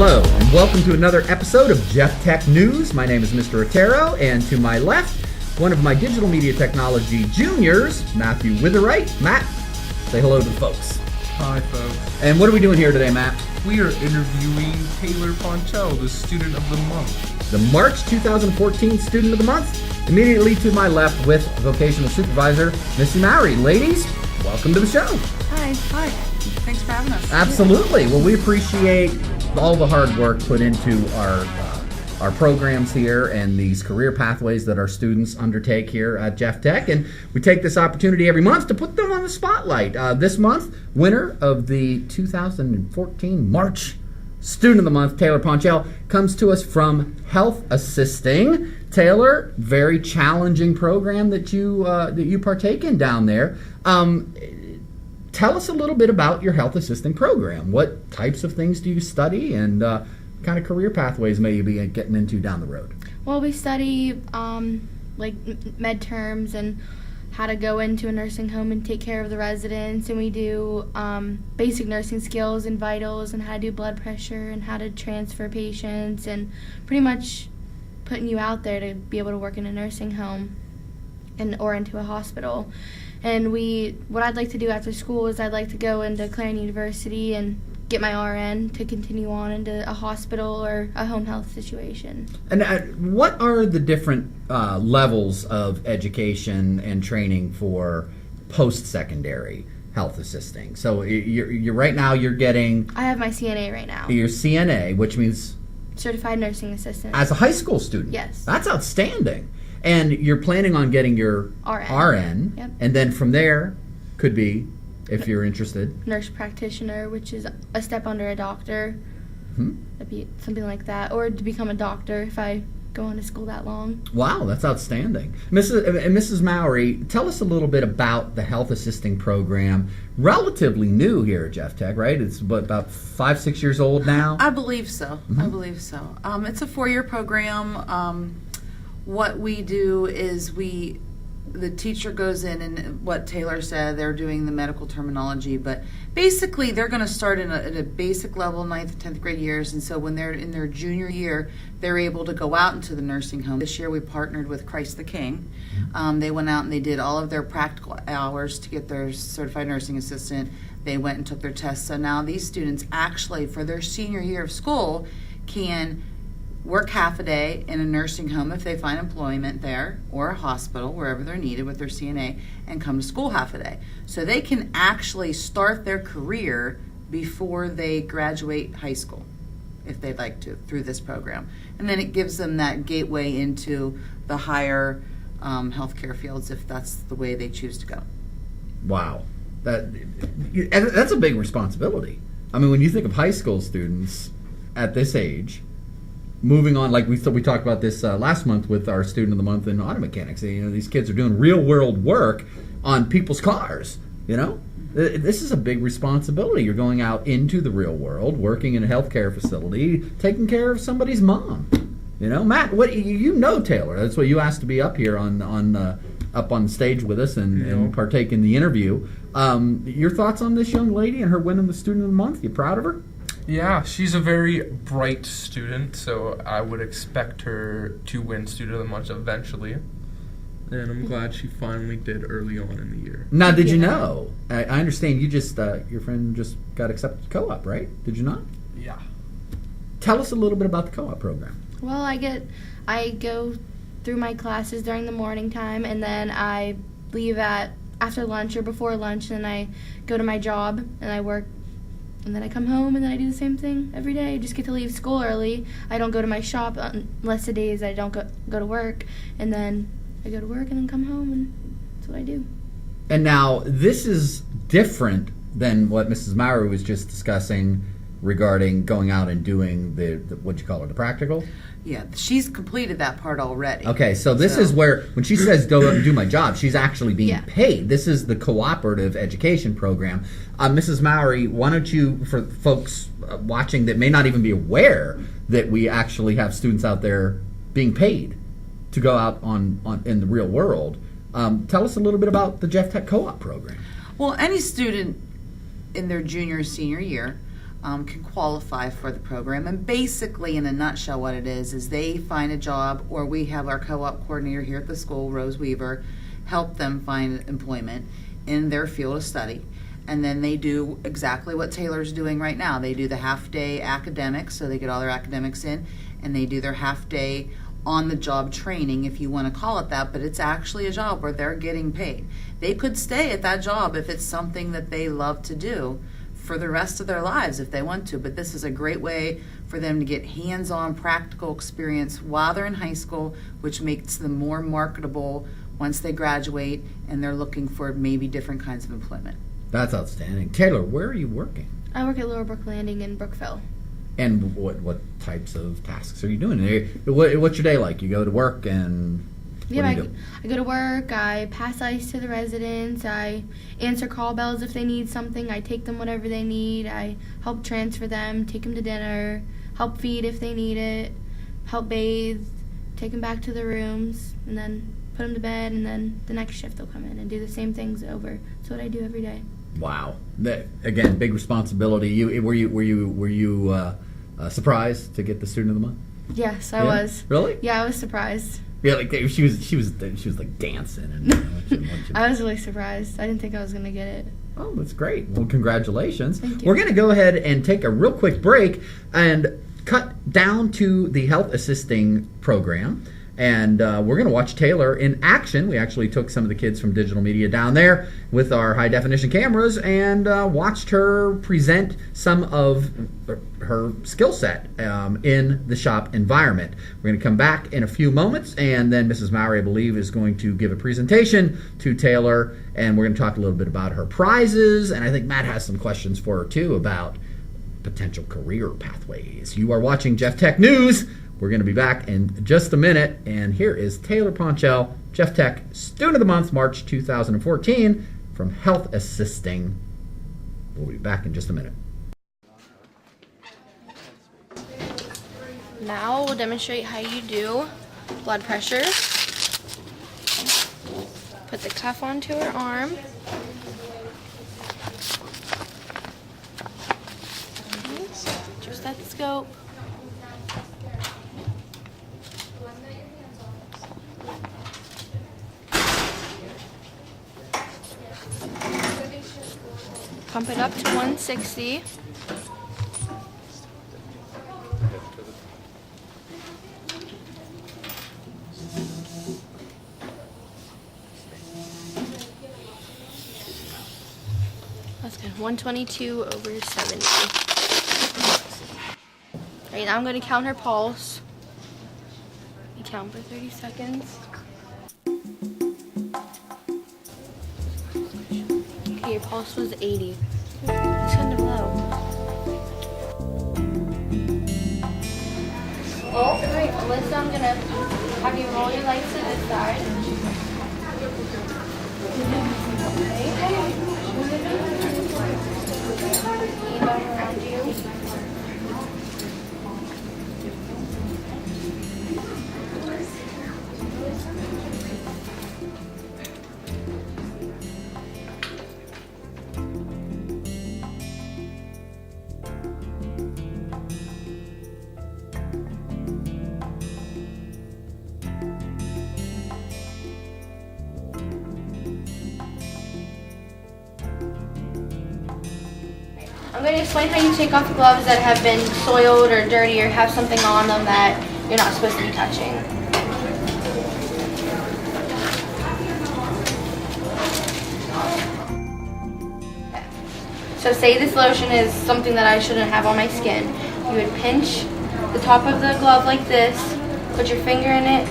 Hello, and welcome to another episode of Jeff Tech News. My name is Mr. Otero, and to my left, one of my digital media technology juniors, Matthew Witherite. Matt, say hello to the folks. Hi, folks. And what are we doing here today, Matt? We are interviewing Taylor Pnchell, the Student of the Month. The March 2014 Student of the Month. Immediately to my left with Vocational Supervisor, Missy Mowry. Ladies, welcome to the show. Hi. Thanks for having us. Absolutely. Well, we appreciate all the hard work put into our programs here and these career pathways that our students undertake here at Jeff Tech. And we take this opportunity every month to put them on the spotlight. This month, winner of the 2014 March Student of the Month, Taylor Pnchell, comes to us from Health Assisting. Taylor, very challenging program that you partake in down there. Tell us a little bit about your health assisting program. What types of things do you study, and kind of career pathways may you be getting into down the road? Well, we study like med terms and how to go into a nursing home and take care of the residents, and we do basic nursing skills and vitals and how to do blood pressure and how to transfer patients, and pretty much putting you out there to be able to work in a nursing home or into a hospital. And what I'd like to do after school is I'd like to go into Clarendon University and get my RN to continue on into a hospital or a home health situation. And what are the different levels of education and training for post-secondary health assisting? So you're right now you're getting... I have my CNA right now. Your CNA, which means... Certified Nursing Assistant. As a high school student? Yes. That's outstanding. And you're planning on getting your RN, Yep. And then from there could be, if you're interested, nurse practitioner, which is a step under a doctor. That'd be something like that, or to become a doctor if I go on to school that long. Wow, that's outstanding. Mrs. Mowry, tell us a little bit about the health assisting program. Relatively new here at Jeff Tech, right? It's about 5-6 years old now. I believe so. It's a 4-year program. What we do is the teacher goes in, and what Taylor said, they're doing the medical terminology, but basically they're going to start at a basic level, 9th and 10th grade years, and so when they're in their junior year, they're able to go out into the nursing home. This year we partnered with Christ the King. They went out and they did all of their practical hours to get their certified nursing assistant. They went and took their tests, so now these students actually, for their senior year of school, can work half a day in a nursing home if they find employment there, or a hospital, wherever they're needed with their CNA, and come to school half a day. So they can actually start their career before they graduate high school, if they'd like to, through this program. And then it gives them that gateway into the higher healthcare fields if that's the way they choose to go. Wow. That's a big responsibility. I mean, when you think of high school students at this age, moving on, like we talked about this last month with our Student of the Month in auto mechanics. These kids are doing real world work on people's cars. This is a big responsibility. You're going out into the real world, working in a healthcare facility, taking care of somebody's mom. Matt, what Taylor? That's what you asked to be up here up on stage with us and partake in the interview. Your thoughts on this young lady and her winning the Student of the Month? You proud of her? Yeah, she's a very bright student, so I would expect her to win Student of the Month eventually. And I'm glad she finally did early on in the year. Now, did you know? I understand you just your friend just got accepted to co-op, right? Did you not? Yeah. Tell us a little bit about the co-op program. Well, I go through my classes during the morning time, and then I leave after lunch or before lunch, and I go to my job and I work. And then I come home and then I do the same thing every day. I just get to leave school early. I don't go to my shop unless the days I don't go to work. And then I go to work and then come home, and that's what I do. And now this is different than what Mrs. Maurer was just discussing regarding going out and doing the what you call it, the practical? Yeah, she's completed that part already. Okay, so this is where, when she says go out and do my job, she's actually being paid. This is the cooperative education program. Mrs. Mowry, why don't you, for folks watching that may not even be aware that we actually have students out there being paid to go out on in the real world, tell us a little bit about the Jeff Tech Co-op program. Well, any student in their junior or senior year can qualify for the program. And basically, in a nutshell, what it is they find a job, or we have our co-op coordinator here at the school, Rose Weaver, help them find employment in their field of study. And then they do exactly what Taylor's doing right now. They do the half-day academics, so they get all their academics in, and they do their half-day on-the-job training, if you want to call it that, but it's actually a job where they're getting paid. They could stay at that job if it's something that they love to do for the rest of their lives if they want to, but this is a great way for them to get hands-on practical experience while they're in high school, which makes them more marketable once they graduate and they're looking for maybe different kinds of employment. That's outstanding. Taylor, where are you working? I work at Lower Brook Landing in Brookville. And what types of tasks are you doing? What's your day like? You go to work and what do you do? I go to work, I pass ice to the residents, I answer call bells if they need something, I take them whatever they need, I help transfer them, take them to dinner, help feed if they need it, help bathe, take them back to their rooms, and then put them to bed, and then the next shift they'll come in and do the same things over. That's what I do every day. Wow. Again, big responsibility. Were you surprised to get the Student of the Month? Yes, I was. Really? Yeah, I was surprised. Yeah, like she was like dancing and. I was really surprised. I didn't think I was gonna get it. Oh, that's great. Well, congratulations. Thank you. We're going to go ahead and take a real quick break and cut down to the health assisting program. And we're going to watch Taylor in action. We actually took some of the kids from digital media down there with our high definition cameras and watched her present some of her skill set in the shop environment. We're going to come back in a few moments, and then Mrs. Mowry, I believe, is going to give a presentation to Taylor, and we're going to talk a little bit about her prizes, and I think Matt has some questions for her too about potential career pathways. You are watching Jeff Tech News. We're going to be back in just a minute, and here is Taylor Pnchell, Jeff Tech Student of the Month, March 2014, from Health Assisting. We'll be back in just a minute. Now we'll demonstrate how you do blood pressure. Put the cuff onto her arm. Your stethoscope. Pump it up to 160. That's good. 122 over 70. Alright, now I'm going to count her pulse. You count for 30 seconds. Okay, your pulse was 80. It's kind of low. Alright, Alyssa, I'm going to have you roll your lights to this side. Lean over around you. I'm going to explain how you take off gloves that have been soiled or dirty or have something on them that you're not supposed to be touching. Okay. So say this lotion is something that I shouldn't have on my skin. You would pinch the top of the glove like this, put your finger in it,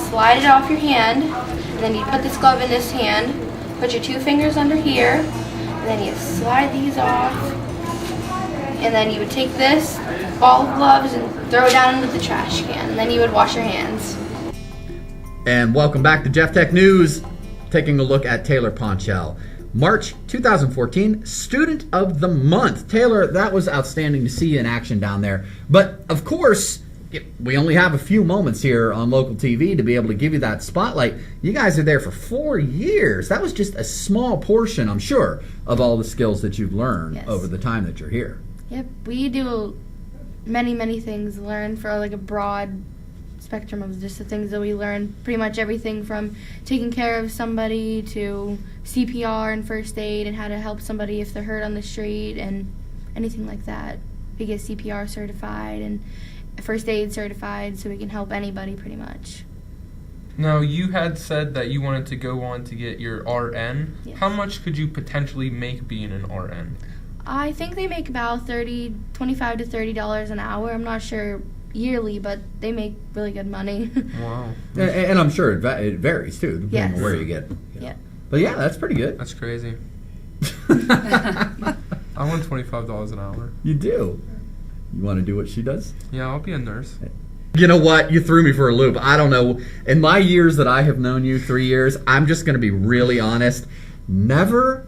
slide it off your hand, and then you put this glove in this hand, put your two fingers under here, and then you slide these off. And then you would take this ball of gloves and throw it down into the trash can. And then you would wash your hands. And welcome back to Jeff Tech News. Taking a look at Taylor Pnchell, March 2014 Student of the Month. Taylor, that was outstanding to see you in action down there. But of course, we only have a few moments here on local TV to be able to give you that spotlight. You guys are there for 4 years. That was just a small portion, I'm sure, of all the skills that you've learned over the time that you're here. Yep, we do many things. Learn for like a broad spectrum of just the things that we learn. Pretty much everything from taking care of somebody to CPR and first aid and how to help somebody if they're hurt on the street and anything like that. We get CPR certified and first aid certified so we can help anybody pretty much. Now, you had said that you wanted to go on to get your RN. Yes. How much could you potentially make being an RN? I think they make about $25 to $30 an hour. I'm not sure yearly, but they make really good money. Wow. And I'm sure it varies too, depending Yes. on where you get. Yeah. But yeah, that's pretty good. That's crazy. I want $25 an hour. You do. You want to do what she does? Yeah, I'll be a nurse. You know what? You threw me for a loop. I don't know. In my years that I have known you, 3 years, I'm just going to be really honest. Never,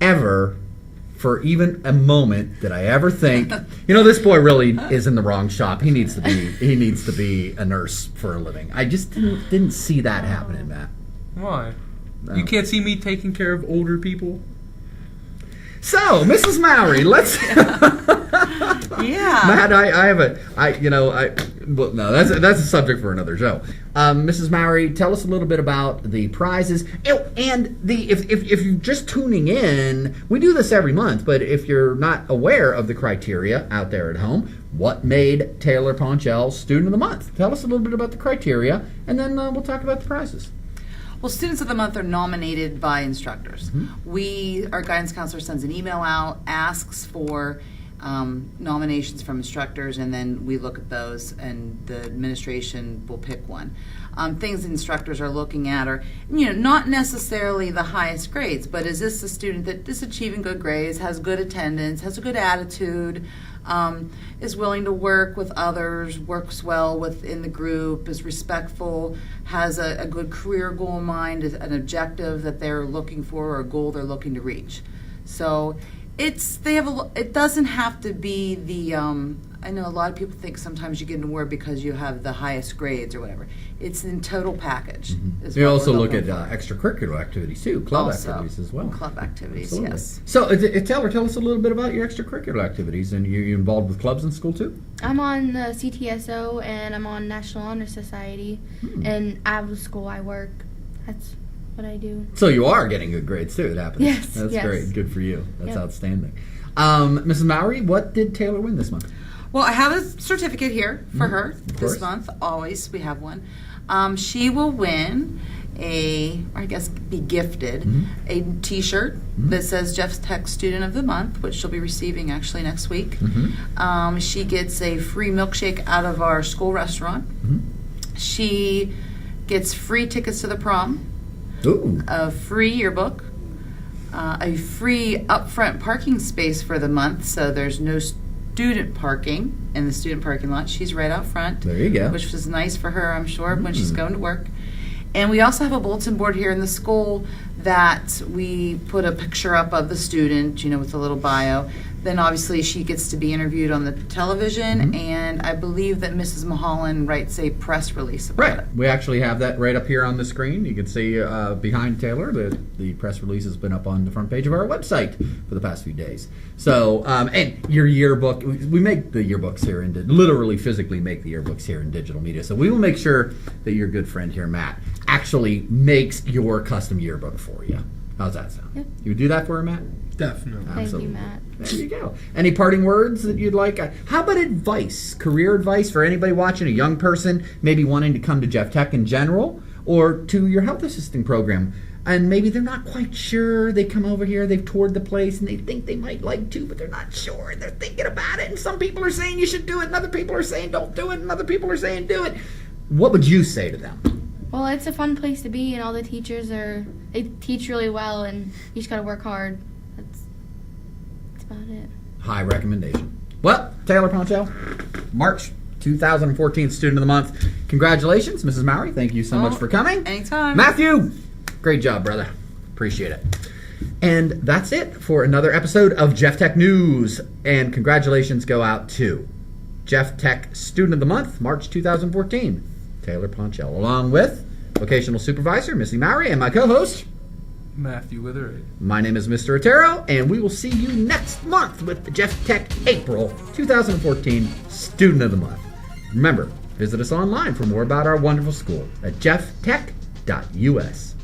ever, for even a moment, did I ever think, this boy really is in the wrong shop. He needs to be a nurse for a living. I just didn't see that happening, Matt. Why? No. You can't see me taking care of older people? So, Mrs. Mowry, let's. Yeah. Matt, well, no, that's a subject for another show. Mrs. Mowry, tell us a little bit about the prizes. And if you're just tuning in, we do this every month, but if you're not aware of the criteria out there at home, what made Taylor Pnchell Student of the Month? Tell us a little bit about the criteria, and then we'll talk about the prizes. Well, Students of the Month are nominated by instructors. Our guidance counselor sends an email out, asks for nominations from instructors, and then we look at those, and the administration will pick one. Things instructors are looking at are, not necessarily the highest grades, but is this a student that is achieving good grades, has good attendance, has a good attitude, is willing to work with others, works well within the group, is respectful, has a good career goal in mind, an objective that they're looking for or a goal they're looking to reach. So it doesn't have to be the, I know a lot of people think sometimes you get an award because you have the highest grades or whatever. It's in total package. is You what also we're look at looking for. extracurricular activities too, club Also, activities as well. Club activities, Absolutely. yes. So, Taylor, tell us a little bit about your extracurricular activities, and you involved with clubs in school too? I'm on the CTSO and I'm on National Honor Society, and out of school I work. That's what I do. So you are getting good grades too, it happens. Yes, That's yes. great. Good for you. That's Yep. outstanding. Mrs. Mowry, what did Taylor win this month? Well, I have a certificate here for her course. this month. Always, we have one. She will win be gifted a T-shirt that says Jeff Tech Student of the Month, which she'll be receiving actually next week. She gets a free milkshake out of our school restaurant. She gets free tickets to the prom, Ooh. a free yearbook, a free upfront parking space for the month, so there's no student parking in the student parking lot. She's right out front. There you go. Which was nice for her, I'm sure, when she's going to work. And we also have a bulletin board here in the school that we put a picture up of the student, with a little bio. Then obviously she gets to be interviewed on the television, and I believe that Mrs. Mulholland writes a press release about Right. it. We actually have that right up here on the screen. You can see behind Taylor, the press release has been up on the front page of our website for the past few days. So, and your yearbook, we make the yearbooks here, literally physically make the yearbooks here in digital media. So we will make sure that your good friend here, Matt, actually makes your custom yearbook for you. How's that sound? Yep. You would do that for her, Matt? Definitely. Thank Absolutely. you, Matt. There you go. Any parting words that you'd like? How about advice, career advice for anybody watching, a young person maybe wanting to come to Jeff Tech in general, or to your health assisting program, and maybe they're not quite sure. They come over here, they've toured the place, and they think they might like to, but they're not sure, and they're thinking about it, and some people are saying you should do it, and other people are saying don't do it, and other people are saying do it. What would you say to them? Well, it's a fun place to be, and all the teachers they teach really well, and you just gotta work hard. That's about it. High recommendation. Well, Taylor Pnchell, March 2014 Student of the Month. Congratulations, Mrs. Mowry. Thank you so much for coming. Anytime. Matthew, great job, brother. Appreciate it. And that's it for another episode of Jeff Tech News. And congratulations go out to Jeff Tech Student of the Month, March 2014, Taylor Pnchell, along with Vocational Supervisor, Missy Mowry, and my co-host, Matthew Witherate. My name is Mr. Otero, and we will see you next month with the Jeff Tech April 2014 Student of the Month. Remember, visit us online for more about our wonderful school at jefftech.us.